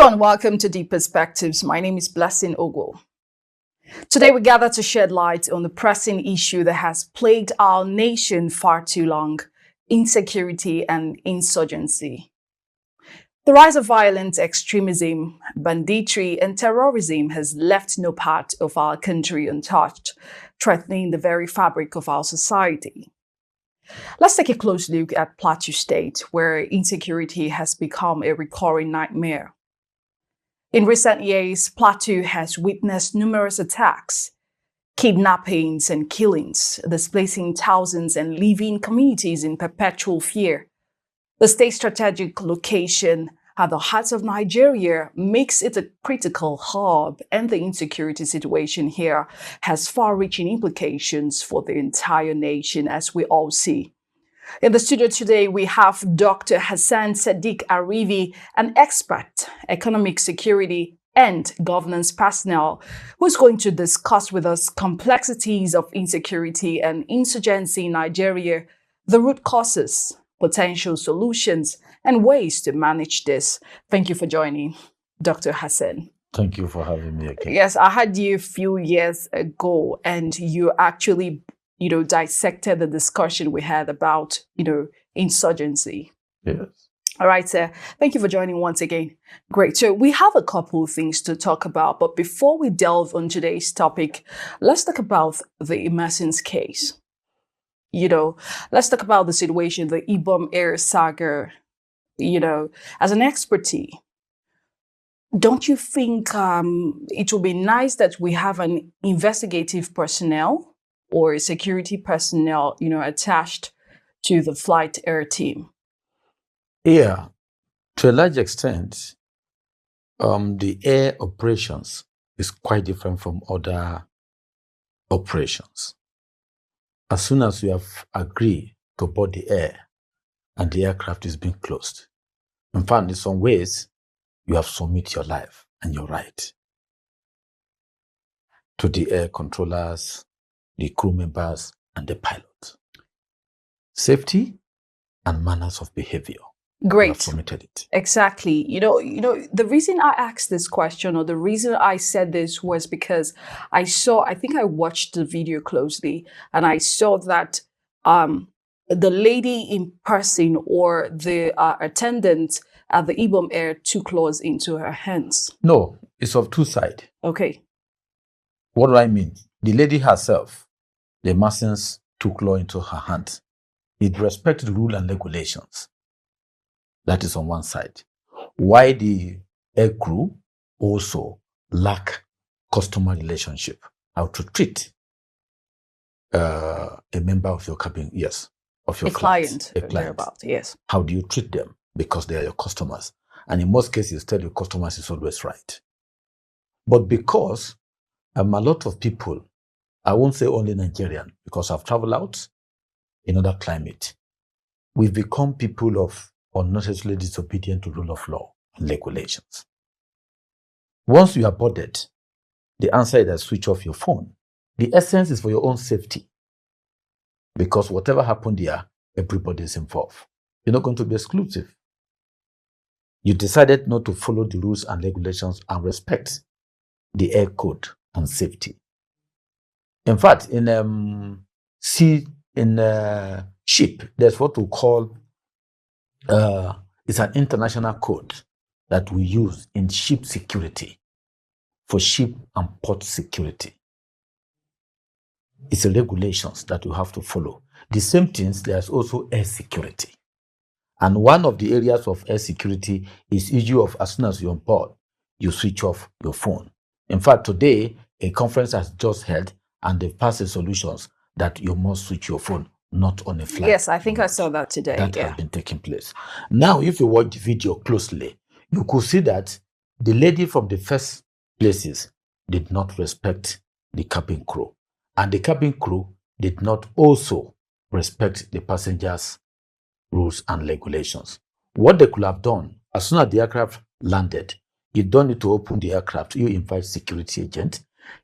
Hello and welcome to Deep Perspectives. My name is Blessing Ogo. Today we gather to shed light on the pressing issue that has plagued our nation far too long: insecurity and insurgency. The rise of violent extremism, banditry, and terrorism has left no part of our country untouched, threatening the very fabric of our society. Let's take a close look at Plateau State, where insecurity has become a recurring nightmare. In recent years, Plateau has witnessed numerous attacks, kidnappings, and killings, displacing thousands and leaving communities in perpetual fear. The state's strategic location at the heart of Nigeria makes it a critical hub, and the insecurity situation here has far-reaching implications for the entire nation, as we all see. In the studio today, we have Dr. Hassan Sadiq Arivi, an expert, economic security and governance personnel, who's going to discuss with us complexities of insecurity and insurgency in Nigeria, the root causes, potential solutions, and ways to manage this. Thank you for joining, Dr. Hassan. Thank you for having me again. Yes, I had you a few years ago, and you actually dissected the discussion we had about, insurgency. Yes. All right, sir. Thank you for joining once again. Great. So we have a couple of things to talk about, but before we delve on today's topic, let's talk about the Emerson's case. Let's talk about the situation, the Ibom Air saga. As an expertise, don't you think it would be nice that we have an investigative personnel or security personnel, attached to the flight air team? Yeah, to a large extent, the air operations is quite different from other operations. As soon as you have agreed to board the air and the aircraft is being closed, in fact, in some ways, you have submit your life and your right to the air controllers, the crew members, and the pilot. Safety and manners of behavior. Great. You have submitted it. Exactly. The reason I asked this question, or the reason I said this, was because I think I watched the video closely, and I saw that the lady in person, or the attendant at the Ibom Air, took laws into her hands. No, it's of two sides. Okay. What do I mean? The lady herself, the Emersons, took law into her hands. It respected rule and regulations. That is on one side. Why the air crew also lack customer relationship, how to treat a member of your cabin, yes, of your client. A client. About, yes. How do you treat them? Because they are your customers. And in most cases, tell your customers is always right. But because a lot of people, I won't say only Nigerian, because I've traveled out in other climate, we've become people of unnecessarily disobedient to rule of law and regulations. Once you are boarded, the answer is that switch off your phone. The essence is for your own safety, because whatever happened here, everybody is involved. You're not going to be exclusive. You decided not to follow the rules and regulations and respect the air code and safety. In fact, in ship, there's what we call it's an international code that we use in ship security, for ship and port security. It's a regulations that you have to follow. The same things, there's also air security. And one of the areas of air security is issue of, as soon as you're on board, you switch off your phone. In fact, today, a conference has just held, and they've passed the solutions that you must switch your phone, not on a flight. Yes, I think I saw that today. That has been taking place. Now, if you watch the video closely, you could see that the lady from the first places did not respect the cabin crew. And the cabin crew did not also respect the passengers' rules and regulations. What they could have done, as soon as the aircraft landed, you don't need to open the aircraft. You invite security agent.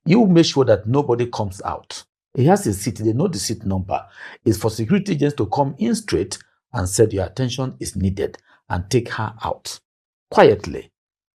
You make sure that nobody comes out. He has a seat. They know the seat number. It's for security agents to come in straight and say your attention is needed and take her out quietly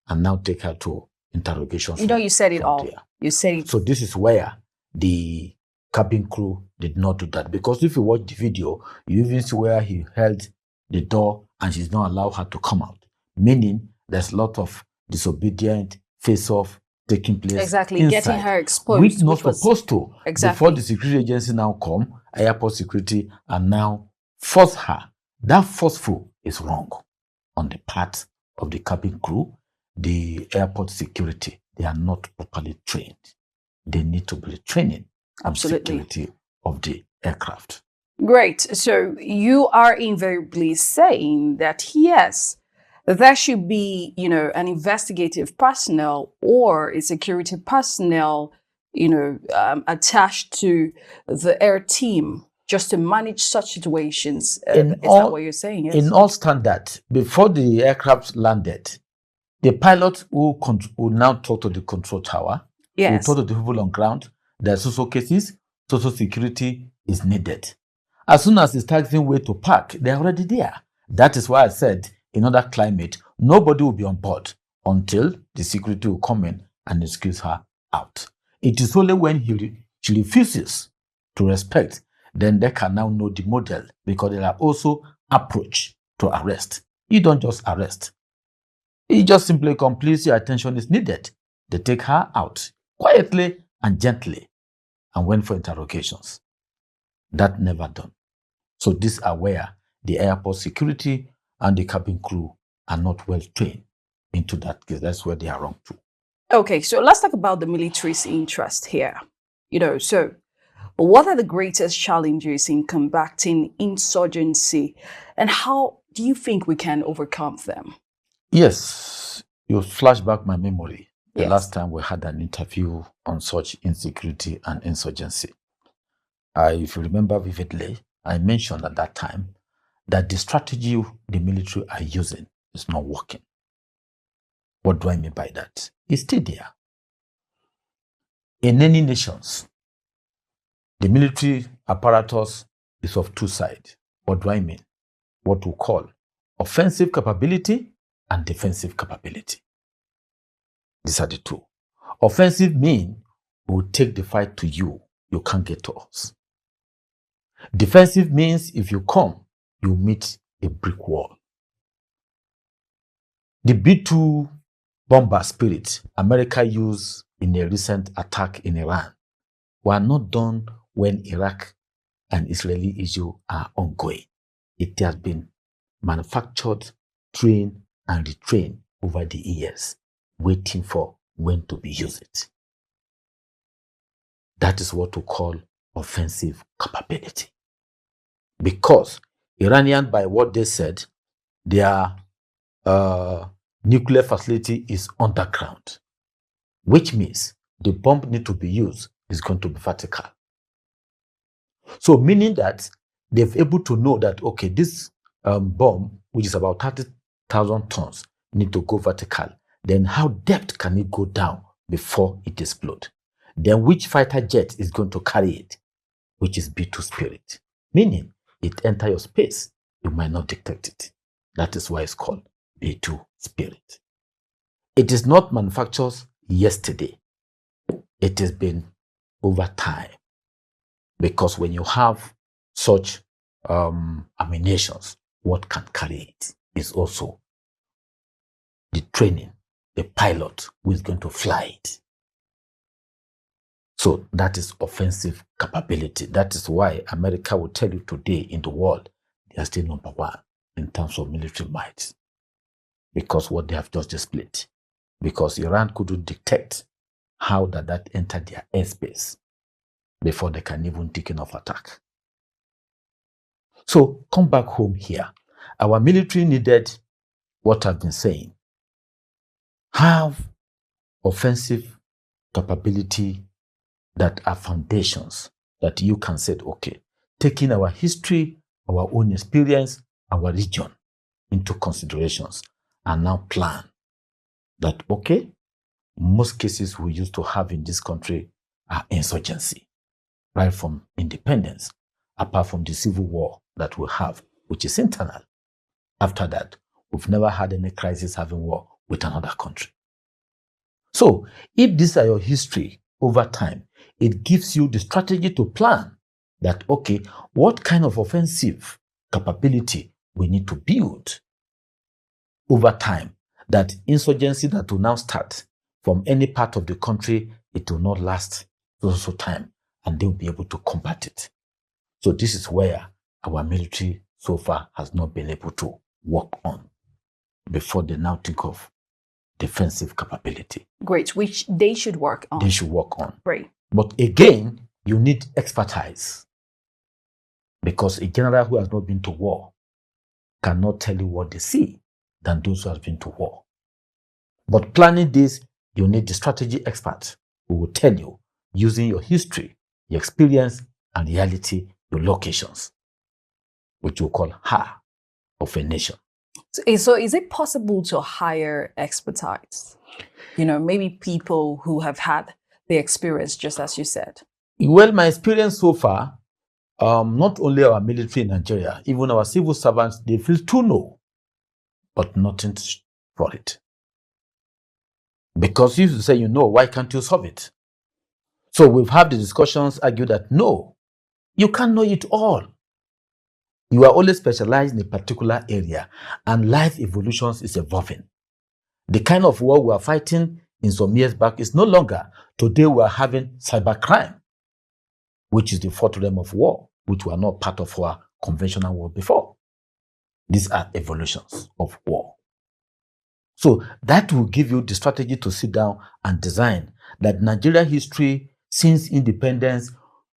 and now take her to interrogation. You said it all. There. You said it. So this is where the cabin crew did not do that. Because if you watch the video, you even see where he held the door and she's not allowed her to come out. Meaning there's a lot of disobedient face-off taking place. Exactly, inside, getting her exposed. Which not supposed to. Exactly. Before the security agency now come, airport security, and now force her. That forceful is wrong on the part of the cabin crew. The airport security, they are not properly trained. They need to be training on security of the aircraft. Great. So you are invariably saying that yes, there should be, an investigative personnel or a security personnel, attached to the air team just to manage such situations. Is that what you're saying? Yes? In all standards, before the aircraft landed, the pilot will now talk to the control tower. Yes. Will talk to the people on ground. There are social cases, social security is needed. As soon as it's targeting way to park, they're already there. That is why I said, in other climate, nobody will be on board until the security will come in and excuse her out. It is only when she refuses to respect, then they can now know the model, because there are also approach to arrest. You don't just arrest. You just simply come, please, your attention is needed. They take her out quietly and gently and went for interrogations. That never done. So these are where the airport security and the cabin crew are not well trained into that case. That's where they are wrong too. Okay, so let's talk about the military's interest here. So what are the greatest challenges in combating insurgency, and how do you think we can overcome them? Yes, you flash back my memory. The Yes. last time we had an interview on such insecurity and insurgency. If you remember vividly, I mentioned at that time that the strategy the military are using is not working. What do I mean by that? It's still there. In any nations, the military apparatus is of two sides. What do I mean? What we call offensive capability and defensive capability. These are the two. Offensive means we'll take the fight to you. You can't get to us. Defensive means if you come, you meet a brick wall. The B-2 bomber spirit America used in a recent attack in Iran were not done when Iraq and Israeli issue are ongoing. It has been manufactured, trained, and retrained over the years, waiting for when to be used. That is what we call offensive capability. Because Iranian, by what they said, their nuclear facility is underground, which means the bomb need to be used is going to be vertical. So meaning that they've able to know that, okay, this bomb, which is about 30,000 tons, need to go vertical. Then how depth can it go down before it explodes? Then which fighter jet is going to carry it, which is B-2 Spirit. Meaning it enter your space, you might not detect it. That is why it's called B-2 Spirit. It is not manufactured yesterday. It has been over time. Because when you have such ammunitions, what can carry it is also the training, the pilot who is going to fly it. So that is offensive capability. That is why America will tell you today in the world, they are still number one in terms of military might. Because what they have just displayed. Because Iran couldn't detect how that entered their airspace before they can even take enough attack. So come back home here. Our military needed what I've been saying. Have offensive capability that are foundations that you can say, okay, taking our history, our own experience, our region into considerations, and now plan that, okay, most cases we used to have in this country are insurgency, right from independence, apart from the civil war that we have, which is internal. After that, we've never had any crisis having war with another country. So if these are your history over time, it gives you the strategy to plan that, okay, what kind of offensive capability we need to build over time, that insurgency that will now start from any part of the country, it will not last so time, and they'll be able to combat it. So this is where our military so far has not been able to work on before they now think of defensive capability. Great, which they should work on. They should work on. Great. But again, you need expertise, because a general who has not been to war cannot tell you what they see than those who have been to war. But planning this, you need the strategy expert who will tell you, using your history, your experience, and reality, your locations, which you call her of a nation. So is it possible to hire expertise? You know, maybe people who have had the experience, just as you said. Well, my experience so far, not only our military in Nigeria, even our civil servants, they feel to know, but nothing for it. Because if you say you know, why can't you solve it? So we've had the discussions, argue that no, you can't know it all. You are only specialized in a particular area, and life evolutions is evolving. The kind of war we are fighting in some years back is no longer. Today we are having cybercrime, which is the fourth realm of war, which were not part of our conventional war before. These are evolutions of war. So that will give you the strategy to sit down and design that Nigeria history, since independence,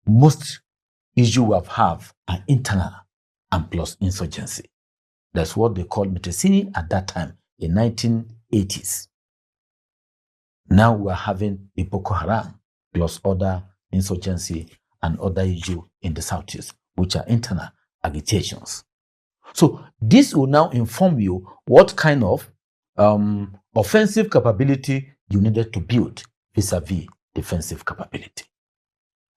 most issues we have are internal and plus insurgency. That's what they called military at that time in 1980s. Now we are having the Boko Haram plus other insurgency and other issues in the southeast, which are internal agitations. So this will now inform you what kind of offensive capability you needed to build vis-a-vis defensive capability.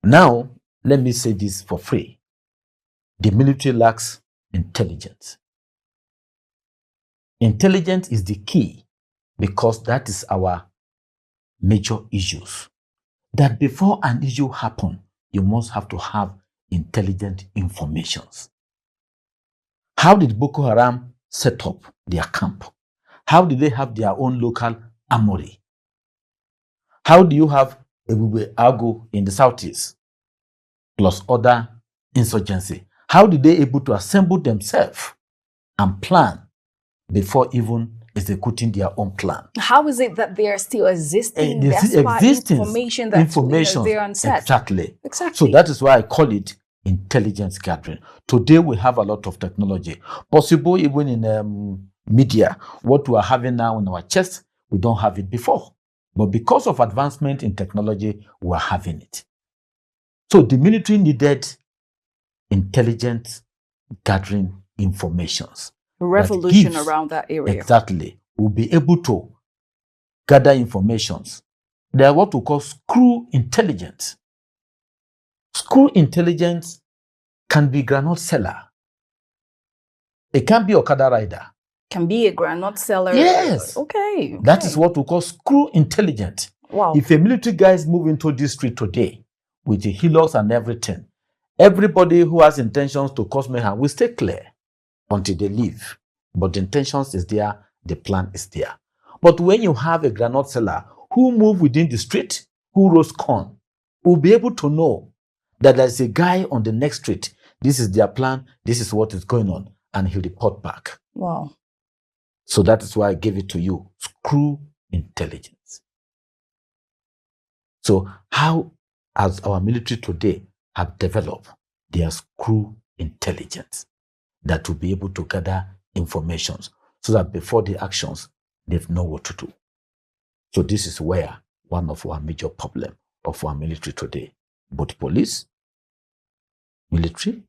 Now, let me say this for free. The military lacks intelligence. Intelligence is the key, because that is our major issues. That before an issue happens, you must have to have intelligent informations. How did Boko Haram set up their camp? How did they have their own local armory? How do you have Ebube Agu in the southeast, plus other insurgency? How did they able to assemble themselves and plan before even executing their own plan? How is it that they are still existing? They still existing. Information that's they're unset. Exactly. So that is why I call it intelligence gathering. Today we have a lot of technology. Possible even in media. What we are having now in our chest, we don't have it before. But because of advancement in technology, we are having it. So the military needed intelligence gathering informations. Revolution around that area. Exactly. We'll be able to gather informations. They are what we call screw intelligence. Screw intelligence can be granite seller. It can be Okada rider. Can be a granite seller. Yes. Okay. That is what we call screw intelligence. Wow. If a military guy is moving to this street today with the helos and everything, everybody who has intentions to cause mayhem will stay clear until they leave. But the intentions is there, the plan is there. But when you have a granite seller who move within the street, who roast corn, will be able to know that there's a guy on the next street. This is their plan. This is what is going on. And he'll report back. Wow. So that is why I gave it to you. Screw intelligence. So how has our military today have developed their screw intelligence that will be able to gather information so that before the actions, they know what to do. So this is where one of our major problems of our military today, both police, military,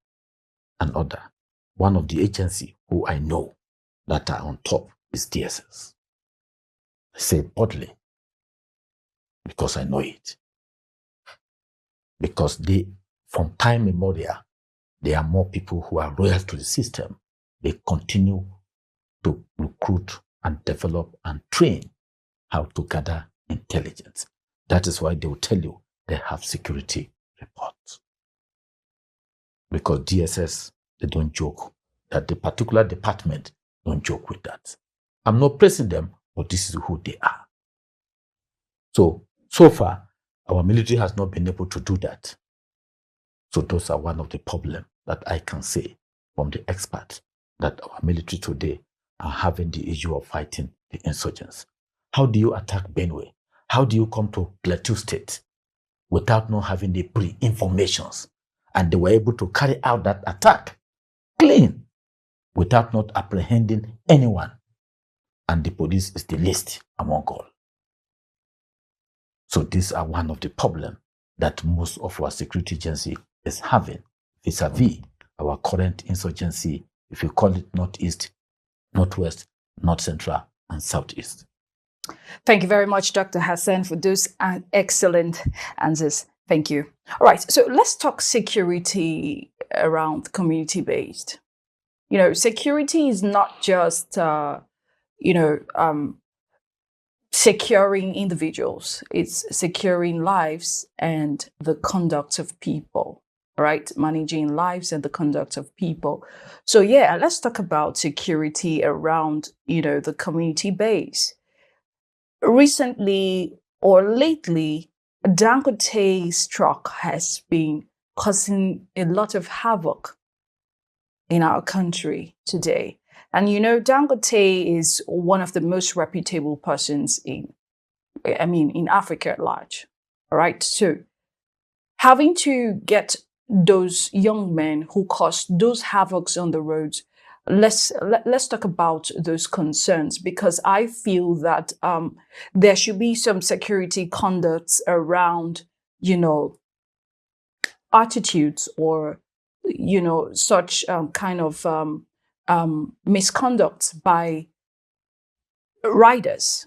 and other. One of the agencies who I know that are on top is DSS. I say boldly because I know it. Because they, from time immemorial, there are more people who are loyal to the system. They continue to recruit and develop and train how to gather intelligence. That is why they will tell you they have security reports. Because DSS, they don't joke. That the particular department don't joke with that. I'm not praising them, but this is who they are. So far, our military has not been able to do that. So those are one of the problems that I can say from the experts, that our military today are having the issue of fighting the insurgents. How do you attack Benue? How do you come to Plateau State without not having the pre-informations? And they were able to carry out that attack clean without not apprehending anyone. And the police is the least among all. So these are one of the problems that most of our security agency is having vis-a-vis our current insurgency, if you call it Northeast, Northwest, North Central, and Southeast. Thank you very much, Dr. Hassan, for those excellent answers. Thank you. All right, so let's talk security around community-based. Security is not just, securing individuals. It's securing lives and the conduct of people, right? Managing lives and the conduct of people. So yeah, let's talk about security around, the community base. Recently or lately, Dangote's truck has been causing a lot of havoc in our country today. And Dangote is one of the most reputable persons in Africa at large. All right. So having to get those young men who caused those havocs on the roads, let's talk about those concerns, because I feel that there should be some security conducts around, attitudes or, such kind of misconduct by riders.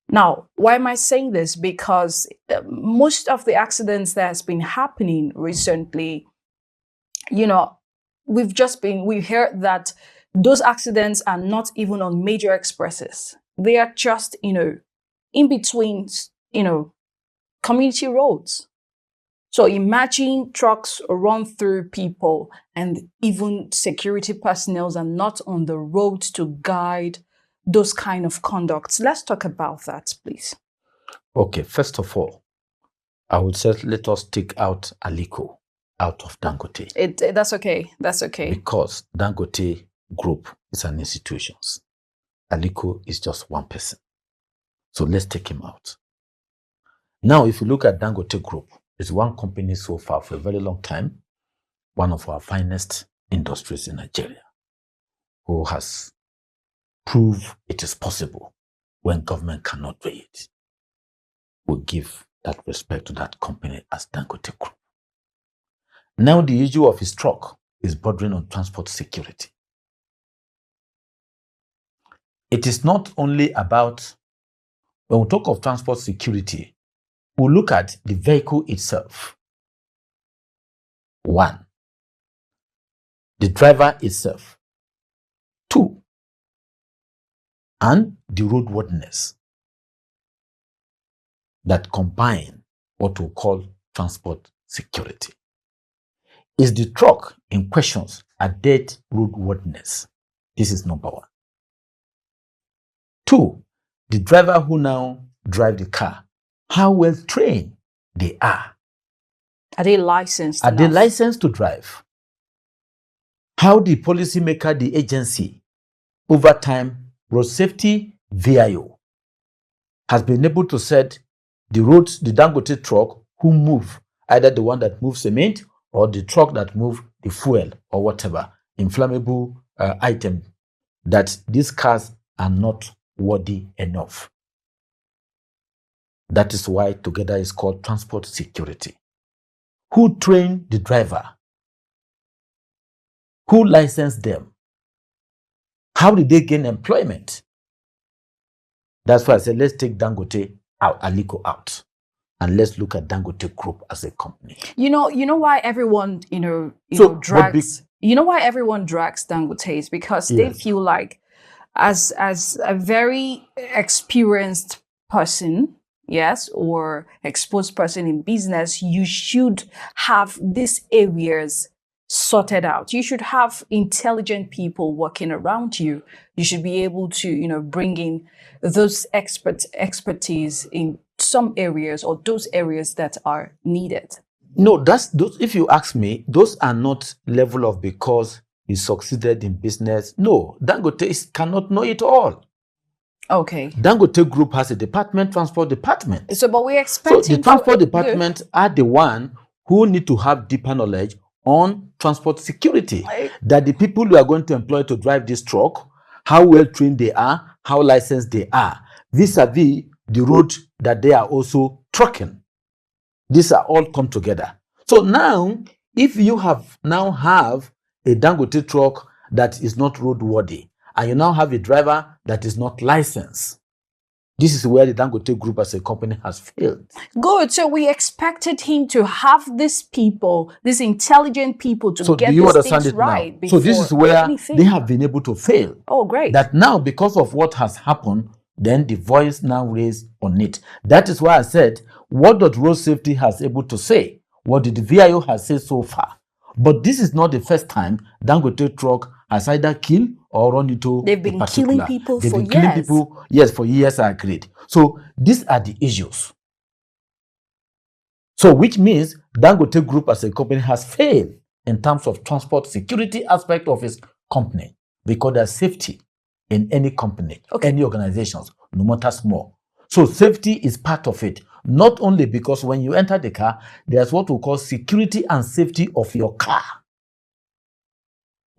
Now, why am I saying this? Because most of the accidents that has been happening recently, we've heard that those accidents are not even on major expresses. They are just, in between, community roads. So imagine trucks run through people and even security personnel are not on the road to guide those kind of conducts. Let's talk about that, please. Okay, first of all, I would say let us take out Aliko out of Dangote. That's okay. That's okay. Because Dangote Group is an institution. Aliko is just one person. So let's take him out. Now, if you look at Dangote Group, it's one company so far for a very long time, one of our finest industries in Nigeria, who has proved it is possible when government cannot do it. We give that respect to that company as Dangote Group. Now the issue of his truck is bordering on transport security. It is not only about, when we talk of transport security, we look at the vehicle itself. One, the driver itself. Two, and the roadworthiness that combine what we call transport security. Is the truck in questions a dead roadworthiness? This is number one. Two, the driver who now drive the car, how well trained they are. Are they licensed? Are they licensed to drive? How the policymaker, the agency, over time, road safety, VIO, has been able to set the roads, the Dangote truck who move, either the one that moves cement or the truck that moves the fuel or whatever, inflammable item, that these cars are not worthy enough. That is why together is called transport security. Who trained the driver? Who licensed them? How did they gain employment? That's why I said, let's take Dangote out, Aliko out, and let's look at Dangote Group as a company. You know why everyone, drags. You know why everyone drags Dangote is because they feel like, as a very experienced person, yes, or exposed person in business, you should have these areas sorted out. You should have intelligent people working around you. You should be able to, bring in those expertise in some areas or those areas that are needed. No, that's those. If you ask me, those are not level of because he succeeded in business. No, Dangote cannot know it all. Okay. Dangote Group has a department, transport department. So, but we So expect the him transport to department are the one who need to have deeper knowledge on transport security. That the people you are going to employ to drive this truck, how well trained they are, how licensed they are, vis-a-vis the road that they are also trucking. These are all come together. So now, if you have a Dangote truck that is not roadworthy, and you now have a driver that is not licensed, this is where the Dangote Group as a company has failed. Good. So we expected him to have these people, these intelligent people, to get these things right. So this is where anything. they have been able to fail. Oh, great. That now, because of what has happened, then the voice now raised on it. That is why I said, what did road safety has able to say? What did the VIO has said so far? But this is not the first time Dangote truck has either killed or run into They've been killing people for years. Killing people, yes, for years, I agreed. So these are the issues. So which means Dangote Group as a company has failed in terms of transport security aspect of its company, because there's safety in any company, any organizations, no matter small. So safety is part of it. Not only because when you enter the car, there's what we call security and safety of your car.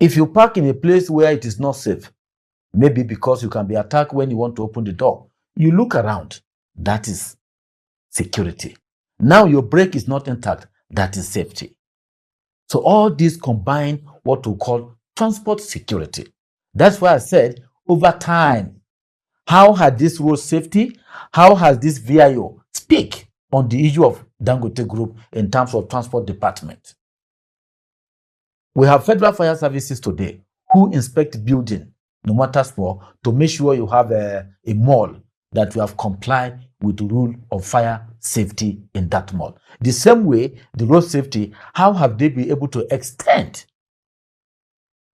If you park in a place where it is not safe, maybe because you can be attacked when you want to open the door, you look around, that is security. Now your brake is not intact, that is safety. So all these combine what we call transport security. That's why I said, over time, how has this road safety, how has this VIO speak on the issue of Dangote Group in terms of transport department? We have federal fire services today who inspect building, no matter small, to make sure you have a mall that you have complied with the rule of fire safety in that mall. The same way, the road safety, how have they been able to extend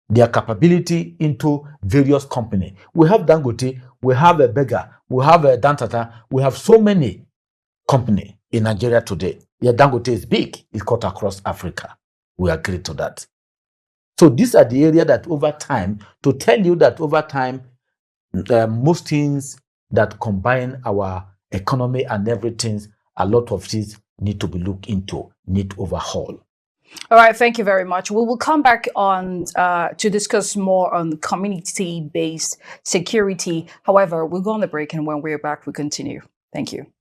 their capability into various companies? We have Dangote, we have a Beggar, we have a Dantata, we have so many companies in Nigeria today. Yeah, Dangote is big, it's cut across Africa. We agree to that. So these are the areas that over time, to tell you that over time, most things that combine our economy and everything, a lot of things need to be looked into, need overhaul. All right, thank you very much. We will come back on to discuss more on community-based security. However, we'll go on the break, and when we're back, we continue. Thank you.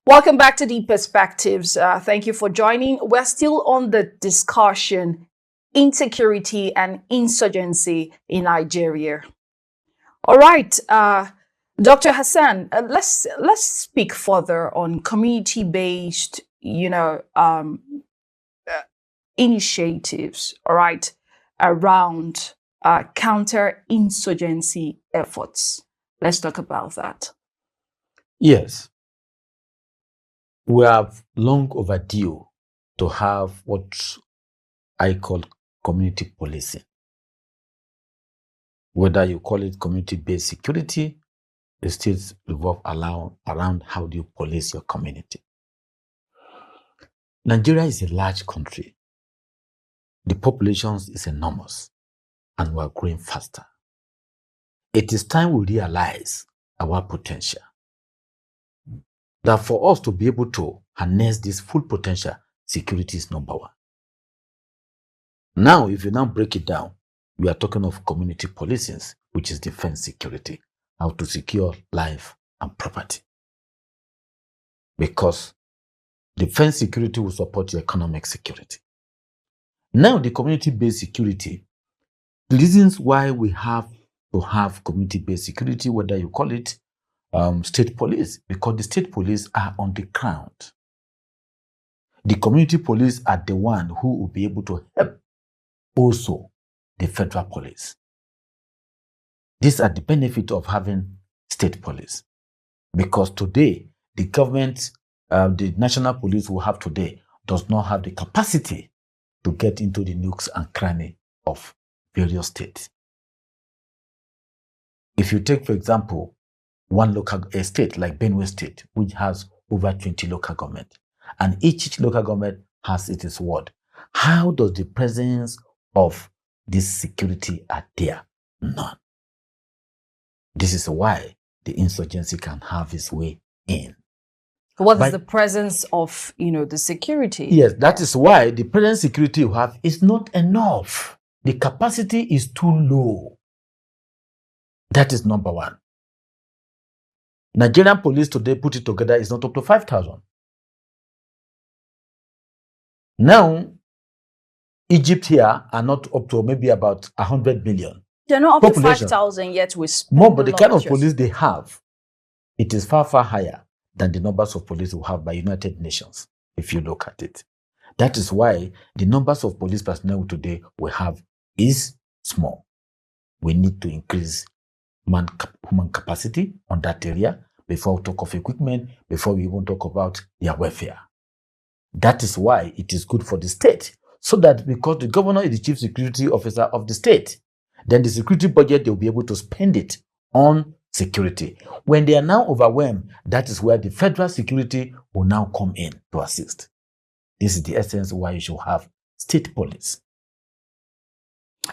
Welcome back to Deep Perspectives. Thank you for joining. We're still on the discussion, insecurity and insurgency in Nigeria. All right, Dr. Hassan, let's speak further on community-based, initiatives. All right, around counter-insurgency efforts. Let's talk about that. Yes. We have long overdue to have what I call community policing. Whether you call it community-based security, it still revolves around how do you police your community. Nigeria is a large country. The population is enormous, and we are growing faster. It is time we realize our potential. That for us to be able to harness this full potential, security is number one. Now, if you now break it down, we are talking of community policing, which is defense security, how to secure life and property. Because defense security will support your economic security. Now, the community-based security The reasons why we have to have community-based security, whether you call it state police, because the state police are on the ground. The community police are the one who will be able to help also the federal police. These are the benefit of having state police. Because today, the government, the national police we have today does not have the capacity to get into the nooks and crannies of various states. If you take, for example, a state like Benue State, which has over 20 local governments, and each local government has its ward, how does the presence of this security are there? None. This is why the insurgency can have its way in. What is the presence of, the security? Yes, that is why the present security you have is not enough. The capacity is too low. That is number one. Nigerian police today put it together is not up to 5,000. Now, Egypt here are not up to maybe about 100 million. They're not up to 5,000 yet. We more, but the kind of police they have, it is far, far higher than the numbers of police we have by United Nations, if you look at it. That is why the numbers of police personnel today we have is small. We need to increase human capacity on that area before we talk of equipment, before we even talk about their welfare. That is why it is good for the state, so that because the governor is the chief security officer of the state, then the security budget, they'll be able to spend it on security. When they are now overwhelmed, that is where the federal security will now come in to assist. This is the essence why you should have state police.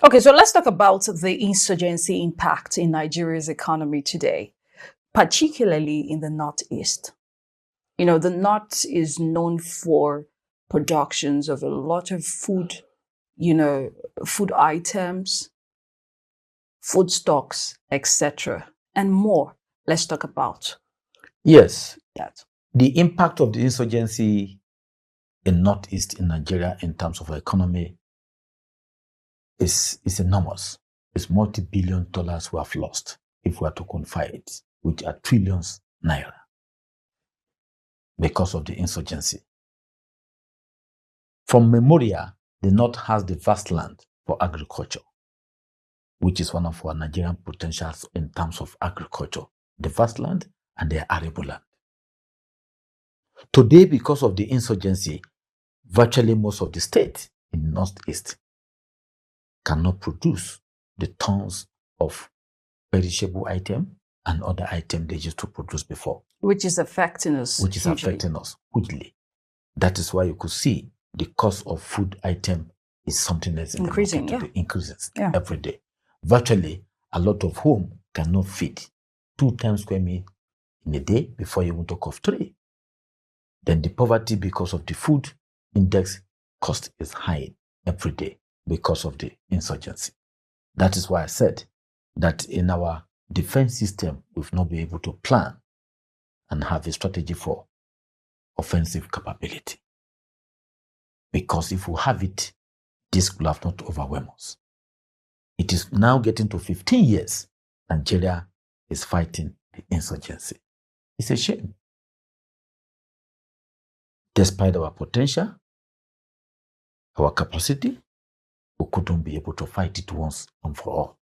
Okay, so let's talk about the insurgency impact in Nigeria's economy today, particularly in the Northeast. The North is known for productions of a lot of food, food items, food stocks, etc., and more. Let's talk about that. The impact of the insurgency in Northeast in Nigeria in terms of economy is enormous. It's multi-billion dollars we have lost if we are to quantify it, which are trillions naira, because of the insurgency. From Memoria, the North has the vast land for agriculture, which is one of our Nigerian potentials in terms of agriculture, the vast land and the arable land. Today, because of the insurgency, virtually most of the states in the Northeast cannot produce the tons of perishable item and other items they used to produce before. Which is affecting us hugely. That is why you could see the cost of food item is something that's increasing every day. Virtually, a lot of homes cannot feed 2 times square meter in a day before you even talk of 3. Then the poverty because of the food index cost is high every day because of the insurgency. That is why I said that in our defense system, we've not been able to plan and have a strategy for offensive capability. Because if we have it, this will have not overwhelmed us. It is now getting to 15 years, Nigeria is fighting the insurgency. It's a shame. Despite our potential, our capacity, we couldn't be able to fight it once and for all.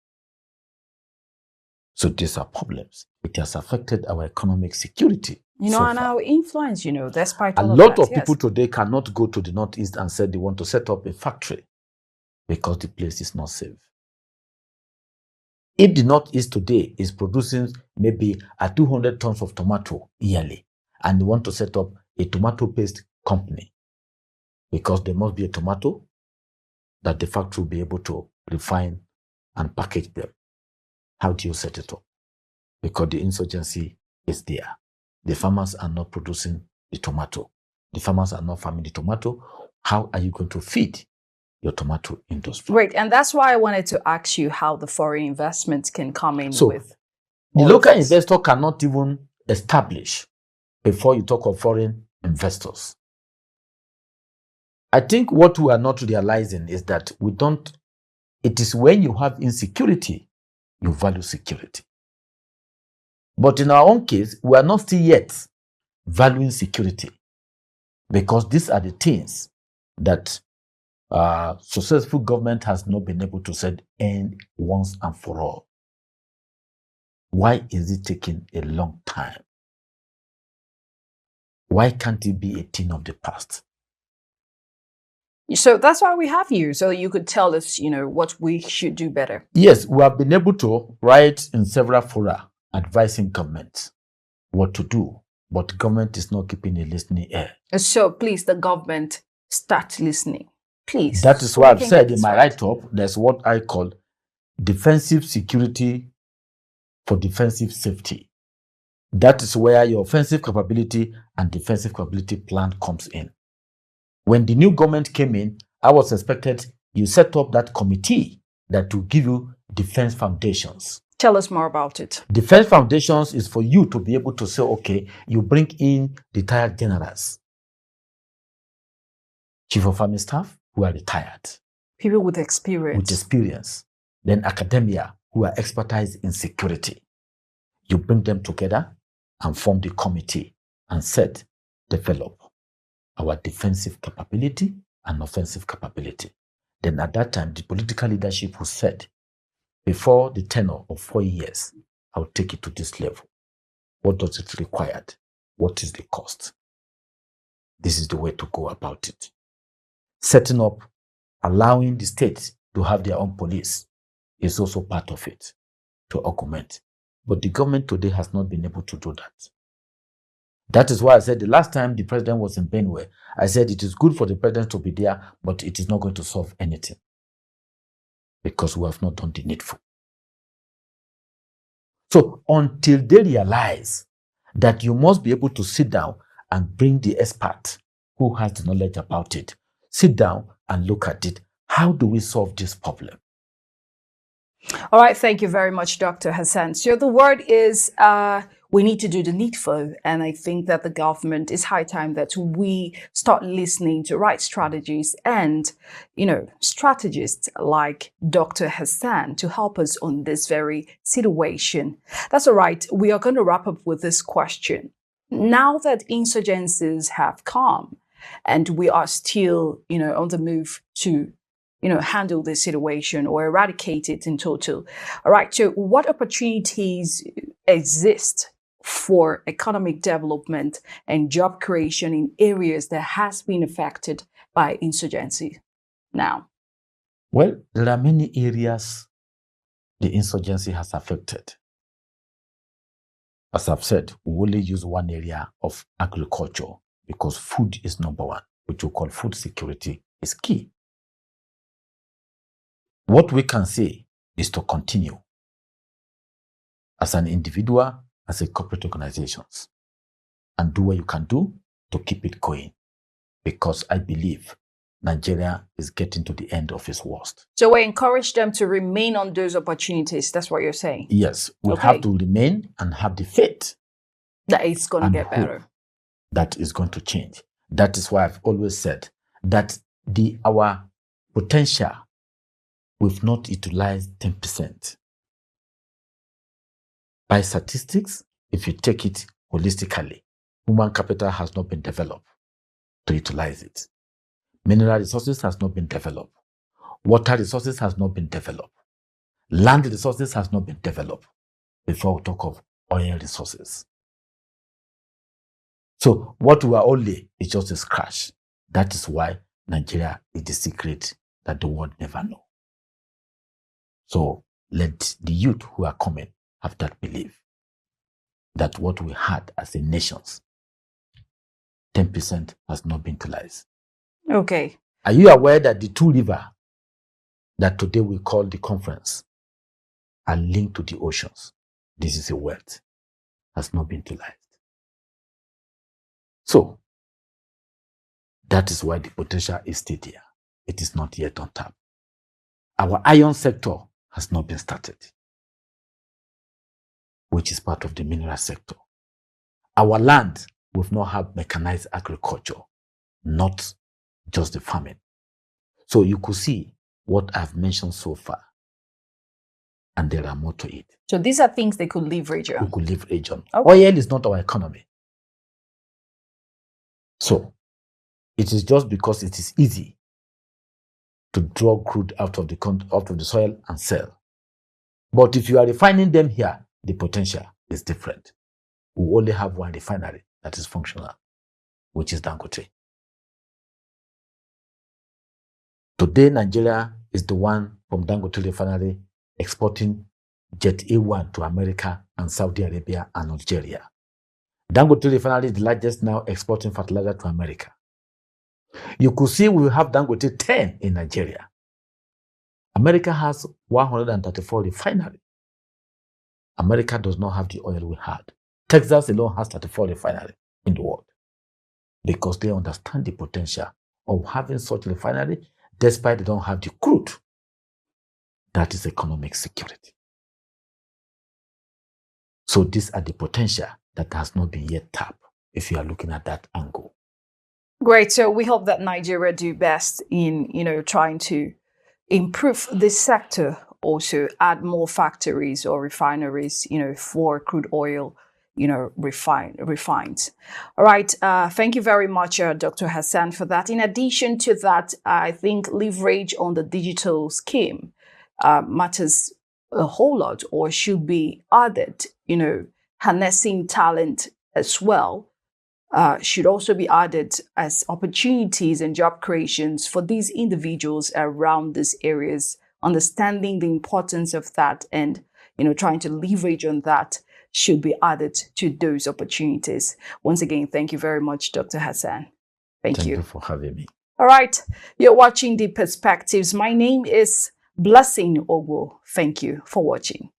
So these are problems. It has affected our economic security. And our influence, despite all of that. A lot of people today cannot go to the Northeast and say they want to set up a factory because the place is not safe. If the Northeast today is producing maybe 200 tons of tomato yearly, and they want to set up a tomato paste company, because there must be a tomato that the factory will be able to refine and package them. How do you set it up? Because the insurgency is there. The farmers are not producing the tomato. The farmers are not farming the tomato. How are you going to feed your tomato industry? Great. And that's why I wanted to ask you how the foreign investment can come in with. The local investor cannot even establish before you talk of foreign investors. I think what we are not realizing is that we don't It is when you have insecurity, you value security. But in our own case, we are not still yet valuing security, because these are the things that successful government has not been able to set end once and for all. Why is it taking a long time? Why can't it be a thing of the past? So that's why we have you, so that you could tell us, what we should do better. Yes, we have been able to write in several fora advising government what to do, but government is not keeping a listening ear. So please, the government, start listening. Please. That is why I've said in my write-up, there's what I call defensive security for defensive safety. That is where your offensive capability and defensive capability plan comes in. When the new government came in, I was expected you set up that committee that will give you defense foundations. Tell us more about it. Defense foundations is for you to be able to say, okay, you bring in retired generals, chief of army staff who are retired. People with experience. Then academia who are expertise in security. You bring them together and form the committee and develop our defensive capability and offensive capability. Then at that time, the political leadership who said, before the tenure of 4 years, I'll take it to this level. What does it require? What is the cost? This is the way to go about it. Setting up, allowing the states to have their own police is also part of it, to augment. But the government today has not been able to do that. That is why I said the last time the president was in Benue, I said it is good for the president to be there, but it is not going to solve anything, because we have not done the needful. So until they realize that you must be able to sit down and bring the expert who has the knowledge about it, sit down and look at it. How do we solve this problem? All right. Thank you very much, Dr. Hassan. So the word is we need to do the needful. And I think that the government, is high time that we start listening to right strategies and, strategists like Dr. Hassan to help us on this very situation. That's all right. We are going to wrap up with this question. Now that insurgencies have come and we are still, on the move to handle this situation or eradicate it in total. All right, so what opportunities exist for economic development and job creation in areas that has been affected by insurgency now? Well, there are many areas the insurgency has affected. As I've said, we only use one area of agriculture because food is number one, which we call food security is key. What we can say is to continue as an individual, as a corporate organizations, and do what you can do to keep it going. Because I believe Nigeria is getting to the end of its worst. So we encourage them to remain on those opportunities. That's what you're saying? Yes, we have to remain and have the faith that it's going to get better. That is going to change. That is why I've always said that our potential, we've not utilized 10%. By statistics, if you take it holistically, human capital has not been developed to utilize it. Mineral resources has not been developed. Water resources has not been developed. Land resources has not been developed before we talk of oil resources. So what we are only is just a scratch. That is why Nigeria is the secret that the world never knows. So let the youth who are coming have that belief that what we had as a nation, 10% has not been utilized. Okay. Are you aware that the two rivers that today we call the conference are linked to the oceans? This is a wealth, has not been utilized. So that is why the potential is still there. It is not yet on tap. Our iron sector has not been started, which is part of the mineral sector. Our land, we've not had mechanized agriculture, not just the farming. So you could see what I've mentioned so far. And there are more to it. So these are things they could leverage on. We could leverage on. Okay. Oil is not our economy. So it is just because it is easy to draw crude out of the soil and sell. But if you are refining them here, the potential is different. We only have one refinery that is functional, which is Dangote. Today, Nigeria is the one from Dangote refinery exporting Jet A1 to America and Saudi Arabia and Algeria. Dangote refinery is the largest now exporting fertilizer to America. You could see we have Dangote 10 in Nigeria. America has 134 refineries. America does not have the oil we had. Texas alone has 34 refineries in the world because they understand the potential of having such a refinery despite they don't have the crude. That is economic security. So these are the potential that has not been yet tapped if you are looking at that angle. Great. So we hope that Nigeria do best in, trying to improve this sector, also add more factories or refineries, for crude oil, refined. All right. Thank you very much, Dr. Hassan, for that. In addition to that, I think leverage on the digital scheme matters a whole lot, or should be added. Harnessing talent as well should also be added as opportunities and job creations for these individuals around these areas, understanding the importance of that and, trying to leverage on that should be added to those opportunities. Once again, thank you very much, Dr. Hassan. Thank you. Thank you for having me. All right. You're watching The Perspectives. My name is Blessing Ogwo. Thank you for watching.